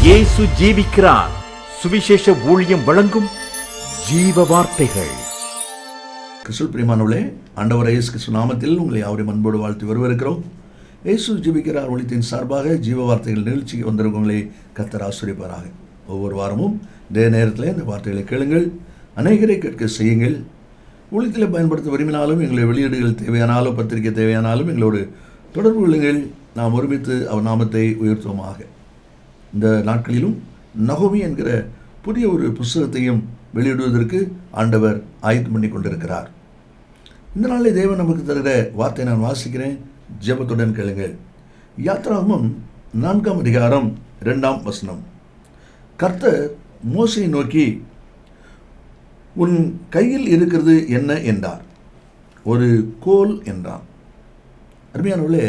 இயேசு ஜீவிக்கிறார். சுவிசேஷ ஊழியம் வழங்கும் ஜீவ வார்த்தைகள். கிறிஸ்துவில் பிரியமானவர்களே, ஆண்டவர் இயேசு கிறிஸ்து நாமத்தில் உங்களை யாவரையும் அன்போடு வாழ்த்து வரவேற்கிறோம். இயேசு ஜீவிக்கிறார் ஒளித்தின் சார்பாக ஜீவ வார்த்தைகள் நிகழ்ச்சிக்கு வந்திருக்கவங்களை கர்த்தர் ஆசீர்வதிப்பாராக. ஒவ்வொரு வாரமும் இதே நேரத்தில் இந்த வார்த்தைகளை கேளுங்கள், அநேகரை கேட்க செய்யுங்கள். ஒளித்தில் பயன்படுத்த விரும்பினாலும், எங்களை வெளியீடுகள் தேவையானாலும், பத்திரிகை தேவையானாலும் எங்களோடு தொடர்பு கொள்ளுங்கள். நாம் ஒருமித்து அவர் நாமத்தை உயர்த்துவோமாக. இந்த நாட்களிலும் நகோமி என்கிற புதிய ஒரு புஸ்தகத்தையும் வெளியிடுவதற்கு ஆண்டவர் ஆயத்தம் பண்ணி கொண்டிருக்கிறார். இந்த நாளில் தேவன் நமக்கு தருகிற வார்த்தை நான் வாசிக்கிறேன், ஜெபத்துடன் கேளுங்கள். யாத்ராகமம் 4ஆம் அதிகாரம் 2ஆம் வசனம். கர்த்தர் மோசேயை நோக்கி, உன் கையில் இருக்கிறது என்ன என்றார். ஒரு கோல் என்றான். அருமையானவர்களே,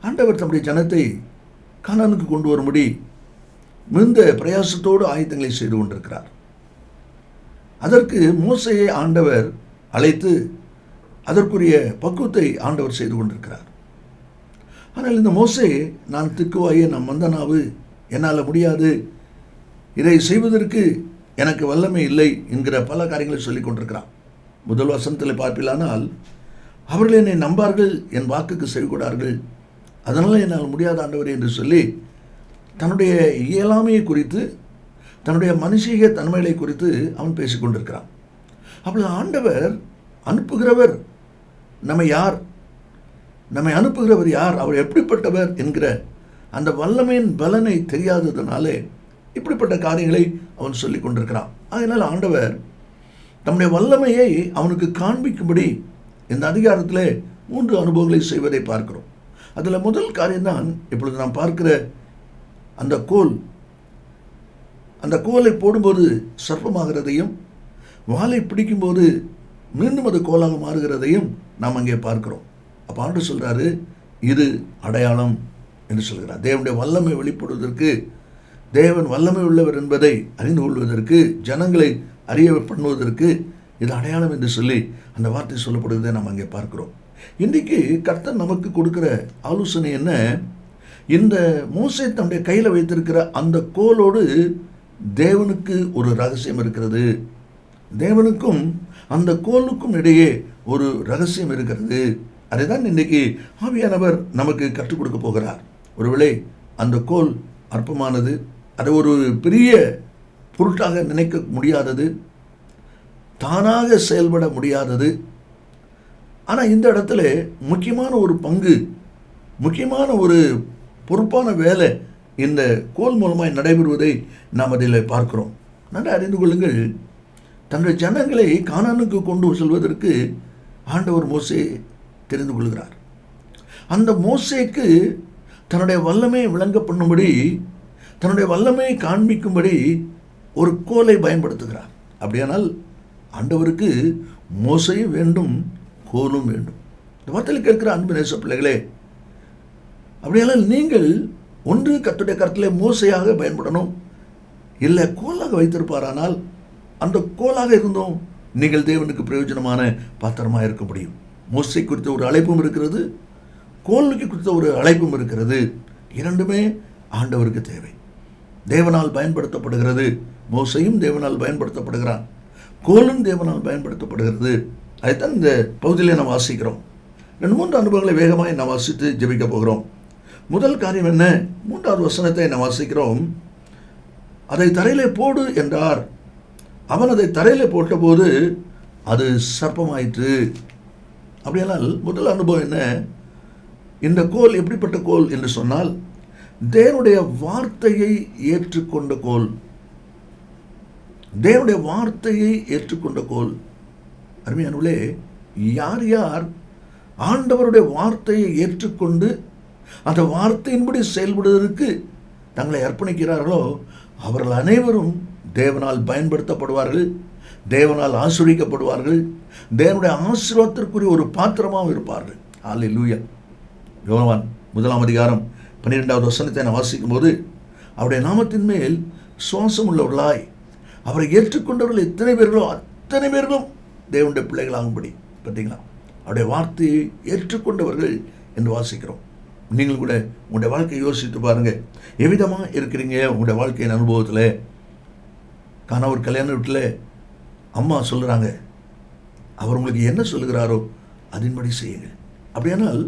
ஆண்டவர் தம்முடைய ஜனத்தை கானானுக்கு கொண்டு வரும்படி மிகுந்த பிரயாசத்தோடு ஆயத்தங்களை செய்து கொண்டிருக்கிறார். அதற்கு மோசேயை ஆண்டவர் அழைத்து அதற்குரிய பக்குவத்தை ஆண்டவர் செய்து கொண்டிருக்கிறார். ஆனால் இந்த மோசே, நான் திக்குவாயே, நான் மந்தனாவு, என்னால் முடியாது, இதை செய்வதற்கு எனக்கு வல்லமை இல்லை என்கிற பல காரியங்களை சொல்லிக் கொண்டிருக்கிறார். முதல் வசனத்தில் பார்ப்பிலானால், அவர்கள் என்னை நம்பார்கள், என் வாக்குக்கு செவிகொடார்கள், அதனால் என்னால் முடியாத ஆண்டவர் என்று சொல்லி தன்னுடைய இயலாமையை குறித்து, தன்னுடைய மனுஷீக தன்மைகளை குறித்து அவன் பேசிக்கொண்டிருக்கிறான். அப்பொழுது ஆண்டவர் அனுப்புகிறவர் நம்மை யார், நம்மை அனுப்புகிறவர் யார், அவர் எப்படிப்பட்டவர் என்கிற அந்த வல்லமையின் பலனை தெரியாததுனாலே இப்படிப்பட்ட காரியங்களை அவன் சொல்லி கொண்டிருக்கிறான். அதனால் ஆண்டவர் தம்முடைய வல்லமையை அவனுக்கு காண்பிக்கும்படி இந்த அதிகாரத்தில் 3 அனுபவங்களை செய்வதை பார்க்கிறோம். அதில் முதல் காரியம்தான் இப்பொழுது நாம் பார்க்கிற அந்த கோல். அந்த கோலை போடும்போது சர்ப்பமாகிறதையும், வாளை பிடிக்கும்போது மீண்டும் அது கோலாக மாறுகிறதையும் நாம் அங்கே பார்க்கிறோம். அப்போ ஆண்டு சொல்கிறாரு, இது அடையாளம் என்று சொல்கிறார். தேவனுடைய வல்லமை வெளிப்படுவதற்கு, தேவன் வல்லமை உள்ளவர் என்பதை அறிந்து கொள்வதற்கு, ஜனங்களை அறிய பண்ணுவதற்கு இது அடையாளம் என்று சொல்லி அந்த வார்த்தை சொல்லப்படுவதை நாம் அங்கே பார்க்கிறோம். இன்றைக்கு கர்த்தர் நமக்கு கொடுக்கிற ஆலோசனை என்ன? இந்த மோசே தன்னுடைய கையில் வைத்திருக்கிற அந்த கோலோடு தேவனுக்கு ஒரு ரகசியம் இருக்கிறது. தேவனுக்கும் அந்த கோலுக்கும் இடையே ஒரு ரகசியம் இருக்கிறது. அதை தான் இன்றைக்கு ஆவியானவர் நமக்கு கற்றுக் கொடுக்க போகிறார். ஒருவேளை அந்த கோல் அற்பமானது, அதை ஒரு பெரிய பொருட்டாக நினைக்க முடியாதது, தானாக செயல்பட முடியாதது. ஆனால் இந்த இடத்துல முக்கியமான ஒரு பங்கு, முக்கியமான ஒரு பொறுப்பான வேலை இந்த கோல் மூலமாய் நடைபெறுவதை நாம் அதில் பார்க்கிறோம். நன்றாக அறிந்து கொள்ளுங்கள், தன்னுடைய ஜனங்களை கானானுக்கு கொண்டு செல்வதற்கு ஆண்டவர் மோசே தெரிந்து கொள்கிறார். அந்த மோசேக்கு தன்னுடைய வல்லமையை விளங்க பண்ணும்படி, தன்னுடைய வல்லமையை காண்பிக்கும்படி ஒரு கோலை பயன்படுத்துகிறார். அப்படியானால் ஆண்டவருக்கு மோசையும் வேண்டும், கோலும் வேண்டும். இந்த வார்த்தையில் கேட்கிற அன்பு நேச பிள்ளைகளே, அப்படியானால் நீங்கள் ஒன்று கர்த்தருடைய கரத்திலே மோசையாக பயன்படணும், இல்லை கோலாக வைத்திருப்பாரானால் அந்த கோலாக இருந்தோம் நீங்கள் தேவனுக்கு பிரயோஜனமான பாத்திரமாக இருக்க முடியும். மோசை குறித்த ஒரு அழைப்பும் இருக்கிறது, கோலுக்கு குறித்த ஒரு அழைப்பும் இருக்கிறது. இரண்டுமே ஆண்டவருக்கு தேவை. தேவனால் பயன்படுத்தப்படுகிறது. மோசையும் தேவனால் பயன்படுத்தப்படுகிறான், கோலும் தேவனால் பயன்படுத்தப்படுகிறது. அதைத்தான் இந்த பகுதியிலே நாம் வாசிக்கிறோம். 2-3 அனுபவங்களை வேகமாக நாம் வாசித்து ஜெபிக்க போகிறோம். முதல் காரியம் என்ன? 3வது வசனத்தை நாம் வாசிக்கிறோம். அதை தரையிலே போடு என்றார். அவன் அதை தரையிலே போட்டபோது அது சர்ப்பமாயிற்று. அப்படியானால் முதல் அனுபவம் என்ன? இந்த கோல் எப்படிப்பட்ட கோல் என்று சொன்னால், தேவனுடைய வார்த்தையை ஏற்றுக்கொண்ட கோல். தேவனுடைய வார்த்தையை ஏற்றுக்கொண்ட கோல். அருமையானவர்களே, யார் யார் ஆண்டவருடைய வார்த்தையை ஏற்றுக்கொண்டு அந்த வார்த்தையின்படி செயல்படுவதற்கு தங்களை அர்ப்பணிக்கிறார்களோ அவர்கள் அனைவரும் தேவனால் பயன்படுத்தப்படுவார்கள், தேவனால் ஆசீர்வதிக்கப்படுவார்கள், தேவனுடைய ஆசீர்வாதத்திற்குரிய ஒரு பாத்திரமாக இருப்பார்கள். அல்லேலூயா. யோவான் 1ஆம் அதிகாரம் 12வது வசனத்தை நான் வாசிக்கும் போது, அவருடைய நாமத்தின் மேல் சுவாசம் உள்ளவர்களாய் அவரை ஏற்றுக்கொண்டவர்கள் எத்தனை பேர்களோ அத்தனை பேர்களும் தேவனுடைய பிள்ளைகளாகும்படி. பார்த்தீங்களா? அவருடைய வார்த்தையை ஏற்றுக்கொண்டவர்கள் என்று வாசிக்கிறோம். நீங்கள் கூட உங்களுடைய வாழ்க்கையை யோசித்து பாருங்கள். எவ்விதமாக இருக்கிறீங்க உங்களுடைய வாழ்க்கையின் அனுபவத்தில்? கணவர் கல்யாண வீட்டில் அம்மா சொல்கிறாங்க, அவர் உங்களுக்கு என்ன சொல்லுகிறாரோ அதன்படி செய்யுங்க. அப்படியானால்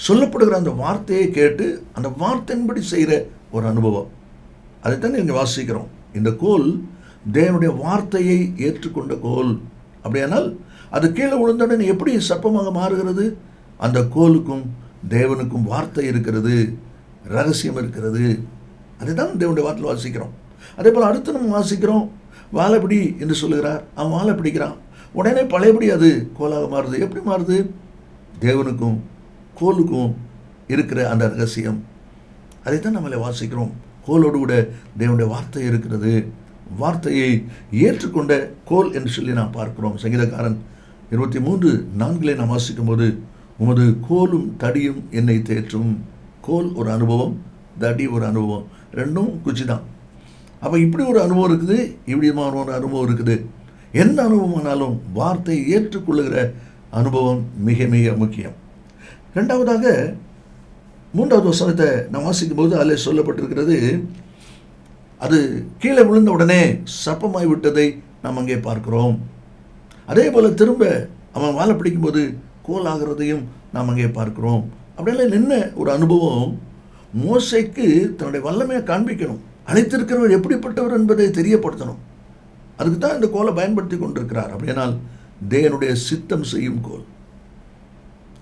சொல்லப்படுகிற அந்த வார்த்தையை கேட்டு அந்த வார்த்தையின்படி செய்கிற ஒரு அனுபவம், அதைத்தான் நீங்கள் வாசிக்கிறோம். இந்த கோல் தேவனுடைய வார்த்தையை ஏற்றுக்கொண்ட கோல். அப்படியானால் அது கீழே விழுந்தவுடனே எப்படி சர்ப்பமாக மாறுகிறது? அந்த கோலுக்கும் தேவனுக்கும் வார்த்தை இருக்கிறது, ரகசியம் இருக்கிறது. அதுதான் தேவனுடைய வார்த்தையில் வாசிக்கிறோம். அதே போல் அடுத்து நம்ம வாசிக்கிறோம், வாழைப்பிடி என்று சொல்லுகிறார். அவன் வாழை பிடிக்கிறான், உடனே பழையபடி அது கோலாக மாறுது. எப்படி மாறுது? தேவனுக்கும் கோலுக்கும் இருக்கிற அந்த ரகசியம், அதைத்தான் நம்மளை வாசிக்கிறோம். கோலோடு கூட தேவனுடைய வார்த்தை இருக்கிறது. வார்த்தையை ஏற்றுக்கொண்ட கோல் என்று சொல்லி நாம் பார்க்கிறோம். சங்கீதக்காரன் 23:4 நாம் வாசிக்கும் போது, உமது கோலும் தடியும் என்னை தேற்றும். கோல் ஒரு அனுபவம், தடி ஒரு அனுபவம், ரெண்டும் குச்சி தான். அப்போ இப்படி ஒரு அனுபவம் இருக்குது, இப்படிமான ஒரு அனுபவம் இருக்குது. எந்த அனுபவமானாலும் வார்த்தையை ஏற்றுக்கொள்ளுகிற அனுபவம் மிக மிக முக்கியம். ரெண்டாவதாக 3வது வசனத்தை நாம் வாசிக்கும் போது அதில் சொல்லப்பட்டிருக்கிறது, அது கீழே விழுந்த உடனே சர்ப்பமாய் விட்டதை நாம் அங்கே பார்க்கிறோம். அதே போல் திரும்ப அவன் வாழை பிடிக்கும்போது கோல் ஆகிறதையும் நாம் அங்கே பார்க்கிறோம். அப்படியெல்லாம் என்ன ஒரு அனுபவம்? மோசேக்கு தன்னுடைய வல்லமையை காண்பிக்கணும், அழைத்திருக்கிறவர் எப்படிப்பட்டவர் என்பதை தெரியப்படுத்தணும். அதுக்கு தான் இந்த கோலை பயன்படுத்தி கொண்டிருக்கிறார். அப்படியானால் தேவனுடைய சித்தம் செய்யும் கோல்,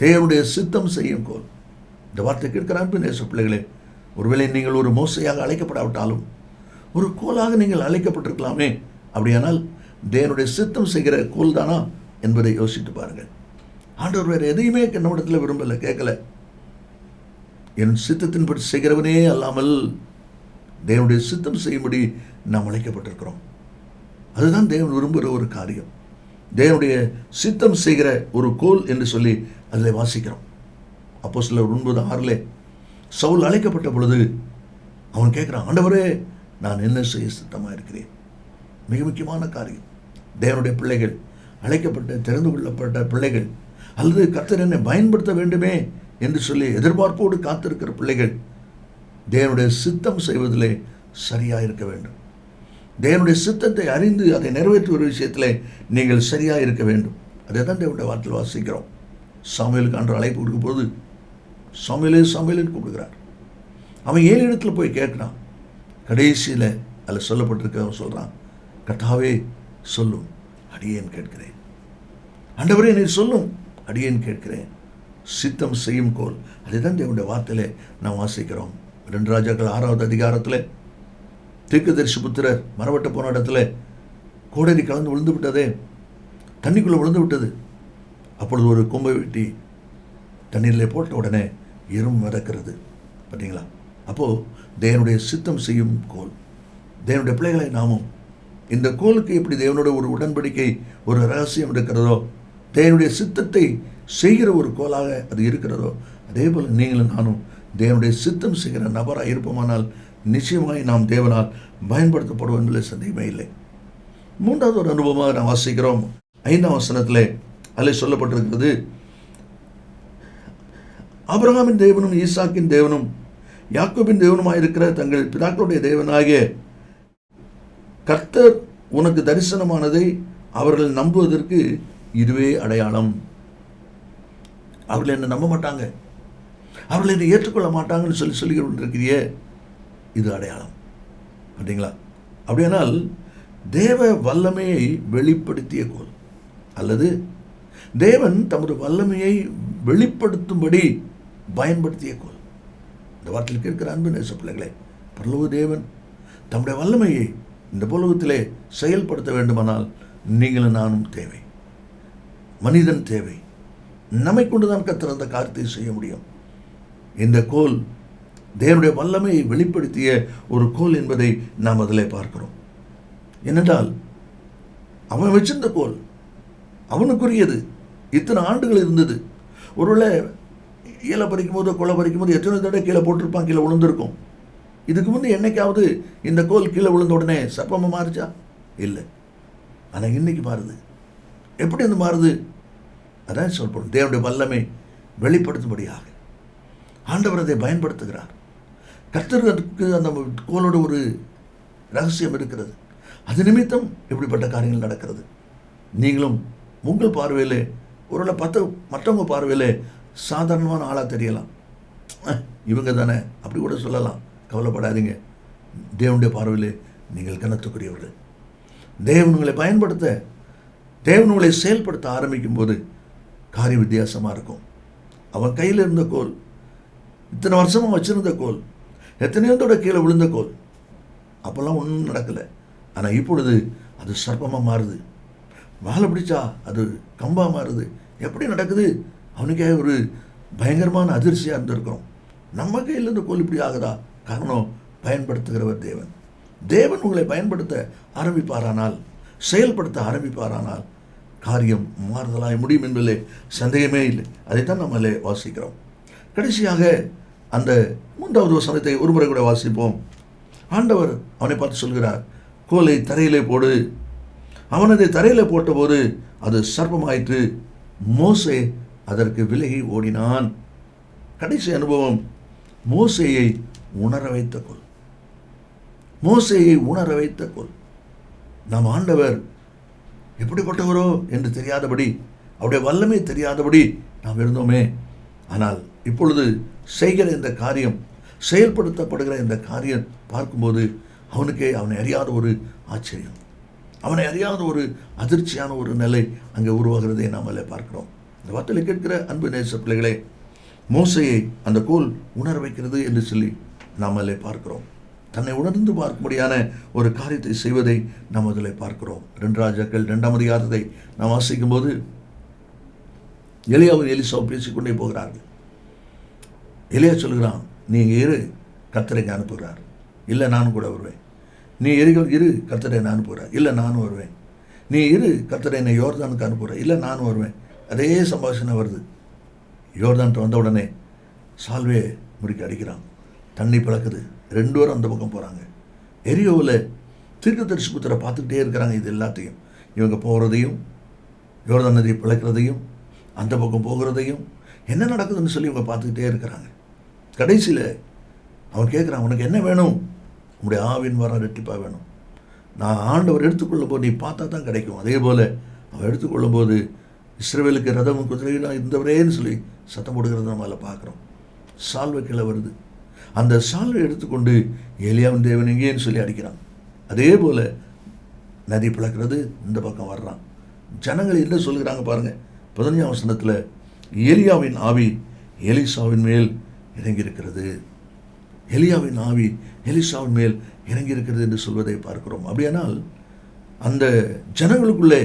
தேவனுடைய சித்தம் செய்யும் கோல். இந்த வார்த்தை கேட்கிற அன்பு நேச பிள்ளைகளே, ஒருவேளை நீங்கள் ஒரு மோசையாக அழைக்கப்படாவிட்டாலும் ஒரு கோலாக நீங்கள் அழைக்கப்பட்டிருக்கலாமே. அப்படியானால் தேவனுடைய சித்தம் செய்கிற கோல் தானா என்பதை யோசித்து பாருங்கள். ஆண்டவர் வேறு எதையுமே நம்மிடத்தில் விரும்பலை, கேட்கல. என் சித்தத்தின்படி செய்கிறவனே அல்லாமல் தேவனுடைய சித்தம் செய்யும்படி நாம் அழைக்கப்பட்டிருக்கிறோம். அதுதான் தேவன் விரும்புகிற ஒரு காரியம். தேவனுடைய சித்தம் செய்கிற ஒரு கோல் என்று சொல்லி அதில் வாசிக்கிறோம். அப்போஸ்தலர் 9:6 சவுல் அழைக்கப்பட்ட பொழுது அவன் கேட்குறான், ஆண்டவரே நான் என்ன செய்ய சித்தமாக இருக்கிறேன். மிக முக்கியமான காரியம். தேவனுடைய பிள்ளைகள், அழைக்கப்பட்ட தெரிந்து கொள்ளப்பட்ட பிள்ளைகள், அல்லது கர்த்தர் என்னை பயன்படுத்த வேண்டுமே என்று சொல்லி எதிர்பார்ப்போடு காத்திருக்கிற பிள்ளைகள் தேவனுடைய சித்தம் செய்வதிலே சரியாக இருக்க வேண்டும். தேவனுடைய சித்தத்தை அறிந்து அதை நிறைவேற்றுகிற விஷயத்தில் நீங்கள் சரியாக இருக்க வேண்டும். அதை தான் தேவனுடைய வார்த்தையில் வாசிக்கிறோம். சாமுவேலுக்கு ஆண்டவர் அழைப்பு கொடுக்கும்போது சாமுவேலே சாமுவேலுன்னு கூப்பிடுகிறார். அவன் 7 இடத்துல போய் கேட்குறான். கடைசியில் அதில் சொல்லப்பட்டிருக்க அவன் சொல்கிறான், கர்த்தாவே சொல்லும், அடியேன் கேட்கிறேன். ஆண்டவரே நீ சொல்லும், அடியேன் கேட்கிறேன். சித்தம் செய்யும் கோல், அதை தான் தேவனுடைய வார்த்தையில் நாம் வாசிக்கிறோம். 2 ராஜாக்கள் 6வது அதிகாரத்தில் தீர்க்கதரிசி புத்திரர் மரவட்ட போன இடத்துல கோடரி கலந்து விழுந்து விட்டதே, தண்ணிக்குள்ளே விழுந்து விட்டது. அப்பொழுது ஒரு கொம்பை வெட்டி தண்ணீரில் போட்ட உடனே எறும்பு மிதக்கிறது. பார்த்தீங்களா? அப்போது தேவனுடைய சித்தம் செய்யும் கோல். தேவனுடைய பிள்ளைகளை நாமும் இந்த கோலுக்கு எப்படி தேவனோட ஒரு உடன்படிக்கை, ஒரு ரகசியம் இருக்கிறதோ, தேவனுடைய சித்தத்தை செய்கிற ஒரு கோலாக அது இருக்கிறதோ, அதே போல் நீங்களும் நானும் தேவனுடைய சித்தம் செய்கிற நபராக இருப்போமானால் நிச்சயமாய் நாம் தேவனால் பயன்படுத்தப்படுவோம் என்பதில் சந்தேகமே இல்லை. 3வது ஒரு அனுபவமாக நாம் வாசிக்கிறோம். 5ஆம் வசனத்தில் அதில் சொல்லப்பட்டிருக்கிறது, ஆபிரகாமின் தேவனும் ஈசாக்கின் தேவனும் யாக்கோபின் தேவனுமாக இருக்கிற தங்கள் பிதாக்களுடைய தேவனாகிய கர்த்தர் உனக்கு தரிசனமானதை அவர்கள் நம்புவதற்கு இதுவே அடையாளம். அவர்கள் என்னை நம்ப மாட்டாங்க, அவர்கள் என்னை ஏற்றுக்கொள்ள மாட்டாங்கன்னு சொல்லி கொண்டிருக்கிறியே, இது அடையாளம். அப்படிங்களா? அப்படியானால் தேவ வல்லமையை வெளிப்படுத்திய கோல், அல்லது தேவன் தமது வல்லமையை வெளிப்படுத்தும்படி பயன்படுத்திய கோல். இந்த வார்த்தையில் கேட்கிற அன்பு நேச பிள்ளைகளே, பரலோக தேவன் தம்முடைய வல்லமையை இந்த உலகத்திலே செயல்படுத்த வேண்டுமானால் நீங்களும் நானும் தேவை, மனிதன் தேவை. நம்மை கொண்டுதான் கர்த்தர் அந்த காரியத்தை செய்ய முடியும். இந்த கோல் தேவனுடைய வல்லமையை வெளிப்படுத்திய ஒரு கோல் என்பதை நாம் அதில் பார்க்கிறோம். ஏனென்றால் அவன் வச்சிருந்த கோல் அவனுக்குரியது. இத்தனை ஆண்டுகள் இருந்தது. ஒருவேளை இலை பறிக்கும் போது, கொலை பறிக்கும் போது எத்தனை தடவை கீழே போட்டிருப்பான், கீழே விழுந்திருக்கும். இதுக்கு முன்னே என்னைக்காவது இந்த கோல் கீழே விழுந்த உடனே சர்ப்பமாக மாறுச்சா? இல்லை. ஆனால் இன்னைக்கு மாறுது. எப்படி அது மாறுது? அதான் சொல்லப்படும், தேவனுடைய வல்லமை வெளிப்படுத்தும்படியாக. ஆண்டவர் அதை பயன்படுத்துகிறார். கர்த்தருக்கு அந்த கோலோட ஒரு ரகசியம் இருக்கிறது. அது நிமித்தம் இப்படிப்பட்ட காரியங்கள் நடக்கிறது. நீங்களும் உங்கள் பார்வையில் ஒருவேளை மற்றவங்க பார்வையில் சாதாரணமான ஆளாக தெரியலாம். இவங்க தானே அப்படி கூட சொல்லலாம். கவலைப்படாதீங்க. தேவனுடைய பார்வையில் நீங்கள் கனத்துக்குரியவர்கள். தேவன் உங்களை பயன்படுத்த, தேவன் உங்களை செயல்படுத்த ஆரம்பிக்கும் போது காரியம் வித்தியாசமாக இருக்கும். அவன் கையில் இருந்த கோல், இத்தனை வருஷமாக வச்சிருந்த கோல், எத்தனையோதோட கீழே விழுந்த கோல், அப்போல்லாம் ஒன்றும் நடக்கலை. ஆனால் இப்பொழுது அது சர்ப்பமாக மாறுது. வாழை பிடிச்சா அது கம்பாக மாறுது. எப்படி நடக்குது? அவனுக்கே ஒரு பயங்கரமான அதிர்ச்சியாக இருந்திருக்கும். நம்ம கையில் இருந்த கோல் இப்படி ஆகுதா? காரணம், பயன்படுத்துகிறவர் தேவன். தேவன் உங்களை பயன்படுத்த ஆரம்பிப்பாரானால், செயல்படுத்த ஆரம்பிப்பாரானால் காரியம் மாறுதலாய் முடியும் என்பதிலே சந்தேகமே இல்லை. அதைத்தான் நம்மளே வாசிக்கிறோம். கடைசியாக அந்த 3வது வசனத்தை ஒரு முறை கூட வாசிப்போம். ஆண்டவர் அவனை பார்த்து சொல்கிறார், கோலை தரையிலே போடு. அவன் அதை தரையில் போட்டபோது அது சர்ப்பமாயிற்று. மோசே அதற்கு விலகி ஓடினான். கடைசி அனுபவம், மோசேயை உணர வைத்த கோல். மோசேயை உணர வைத்த கோல். நாம் ஆண்டவர் எப்படிப்பட்டவரோ என்று தெரியாதபடி, அவருடைய வல்லமை தெரியாதபடி நாம் இருந்தோமே. ஆனால் இப்பொழுது செய்கிற இந்த காரியம், செயல்படுத்தப்படுகிற இந்த காரியம் பார்க்கும்போது அவனுக்கே அவனை அறியாத ஒரு ஆச்சரியம், அவனை அறியாத ஒரு அதிர்ச்சியான ஒரு நிலை அங்கே உருவாகிறதை நாம் அதில் பார்க்கிறோம். இந்த வார்த்தையில் கேட்கிற அன்பு நேச பிள்ளைகளே, மோசையை அந்த கோல் உணர வைக்கிறது என்று சொல்லி நாம் அதில் பார்க்கிறோம். தன்னை உணர்ந்து பார்க்கும்படியான ஒரு காரியத்தை செய்வதை நாம் அதில் பார்க்கிறோம். 2 ராஜாக்கள் 2ஆம் அதிகாரத்தை நாம் வாசிக்கும் போது எலியாவும் எலிசாவும் பேசிக்கொண்டே போகிறார்கள். எலியா சொல்கிறான், நீ இரு, கர்த்தரை அனுப்புகிறார். இல்லை நானும் கூட வருவேன். நீ இரு, கர்த்தரை நான் அனுப்புகிறார். இல்லை நானும் வருவேன். நீ இரு, கர்த்தரை என்னை யோர்தானுக்கு அனுப்புகிறார். இல்லை நானும் வருவேன். அதே சம்பாஷணை வருது. யோர்தான்ட்டு வந்த உடனே சால்வே முறுக்கி அடிக்கிறான். தண்ணி பிளக்குது. 2 பேரும் அந்த பக்கம் போகிறாங்க. எரியோவில் தீர்க்கதரிசி புத்திரை பார்த்துக்கிட்டே இருக்கிறாங்க. இது எல்லாத்தையும், இவங்க போகிறதையும், யோர்தான் நதியை பிளக்கிறதையும், அந்த பக்கம் போகிறதையும், என்ன நடக்குதுன்னு சொல்லி இவங்க பார்த்துக்கிட்டே இருக்கிறாங்க. கடைசியில் அவன் கேட்குறான், உனக்கு என்ன வேணும்? உங்களுடைய ஆவின் வரம் ரெட்டிப்பாக வேணும். நான் ஆண்டவர் எடுத்துக்கொள்ளும் போது நீ பார்த்தா தான் கிடைக்கும். அதே போல் அவன் எடுத்துக்கொள்ளும் போது இஸ்ரவேலுக்கு ரதமும் குதிரையும் இருந்தவரேன்னு சொல்லி சத்தம் போடுகிறத நம்ம அதில் பார்க்குறோம். சால்வை கீழே வருது. அந்த சால்வை எடுத்துக்கொண்டு எலியாவின் தேவன் எங்கேன்னு சொல்லி அடிக்கிறான். அதே போல் நதி பிளக்கிறது, இந்த பக்கம் வர்றான். ஜனங்கள் என்ன சொல்கிறாங்க பாருங்கள். 15ஆம் வசனத்தில் எலியாவின் ஆவி எலிசாவின் மேல் இறங்கியிருக்கிறது. எலியாவின் ஆவி எலிசாவின் மேல் இறங்கியிருக்கிறது என்று சொல்வதை பார்க்கிறோம். அப்படியானால் அந்த ஜனங்களுக்குள்ளே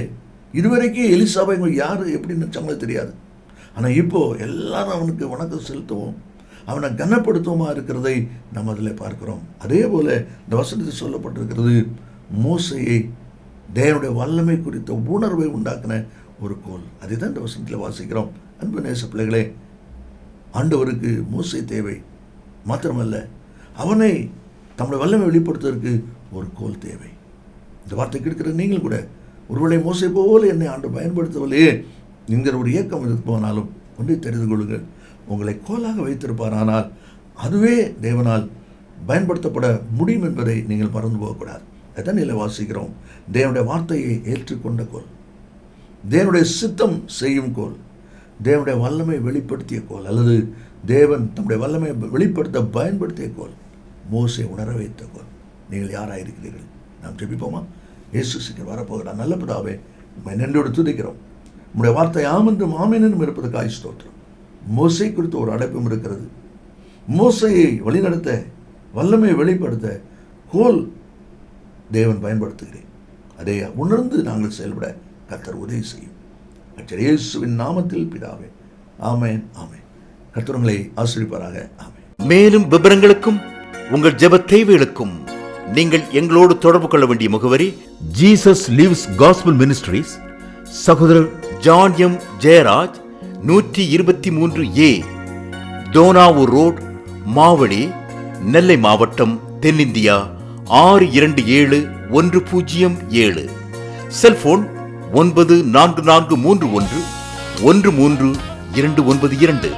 இதுவரைக்கும் எலிசாவை யார் எப்படி நினச்சாங்களோ தெரியாது. ஆனால் இப்போது எல்லாரும் அவனுக்கு வணக்கம் செலுத்தவும், அவனை கனப்படுத்தவுமா இருக்கிறதை நம்ம அதில் பார்க்கிறோம். அதே போல் இந்த வசனத்தில் சொல்லப்பட்டிருக்கிறது, மோசையை தேவனுடைய வல்லமை குறித்த உணர்வை உண்டாக்கின ஒரு கோல். அதை தான் இந்த வசனத்தில் வாசிக்கிறோம். அன்பு நேச பிள்ளைகளே, ஆண்டவருக்கு மோசை தேவை மாத்திரமல்ல, அவனை தம்முடைய வல்லமை வெளிப்படுத்துவதற்கு ஒரு கோல் தேவை. இந்த வார்த்தைக்கு இருக்கிற நீங்கள் கூட ஒருவேளை மோசை போல என்னை ஆண்டு பயன்படுத்தவில்லையே என்கிற ஒரு இயக்கம் இருப்போனாலும் ஒன்றை தெரிந்து கொள்ளுங்கள். உங்களை கோலாக வைத்திருப்பாரானால் அதுவே தேவனால் பயன்படுத்தப்பட முடியும் என்பதை நீங்கள் மறந்து போகக்கூடாது. அதான் இல்லை வாசிக்கிறோம். தேவனுடைய வார்த்தையை ஏற்றுக்கொண்ட கோல், தேவனுடைய சித்தம் செய்யும் கோல், தேவனுடைய வல்லமை வெளிப்படுத்திய கோல், அல்லது தேவன் தம்முடைய வல்லமை வெளிப்படுத்த பயன்படுத்திய கோல், மோசை உணர வைத்த கோல். நீங்கள் யாராக இருக்கிறீர்கள்? நாம் ஜெபிப்போமா? இயேசு சீக்கிரம் வரப்போகிறார். நல்ல பிதாவே, உம்மை நன்றியோடு துதிக்கிறோம். உம்முடைய வார்த்தை ஆமென்றும் ஆமென்னும் இருப்பதற்காக ஸ்தோத்திரம். மோசை குறித்து ஒரு அழைப்பும் இருக்கிறது. மோசையை வழிநடத்த, வல்லமையை வெளிப்படுத்த கோல் தேவன் பயன்படுத்துகிறேன். அதை உணர்ந்து நாங்கள் செயல்பட கர்த்தர் உதவி செய்யும். கர்த்தர் இயேசுவின் நாமத்தில் பிதாவே, ஆமென் ஆமென். கர்த்தர் உங்களை ஆசீர்வதிப்பாராக. ஆமென். மேலும் விவரங்களுக்கும் உங்கள் ஜெப தேவைகளுக்கும் நீங்கள் எங்களோடு தொடர்பு கொள்ள வேண்டிய முகவரி, ஜீசஸ் லிவ்ஸ் காஸ்பல் மினிஸ்ட்ரீஸ், சகோதரர் John M Jeyaraj, 123A Dohnavur road, Mavadi, Nellai மாவட்டம், தென்னிந்தியா 627107. செல்போன் 9443113292.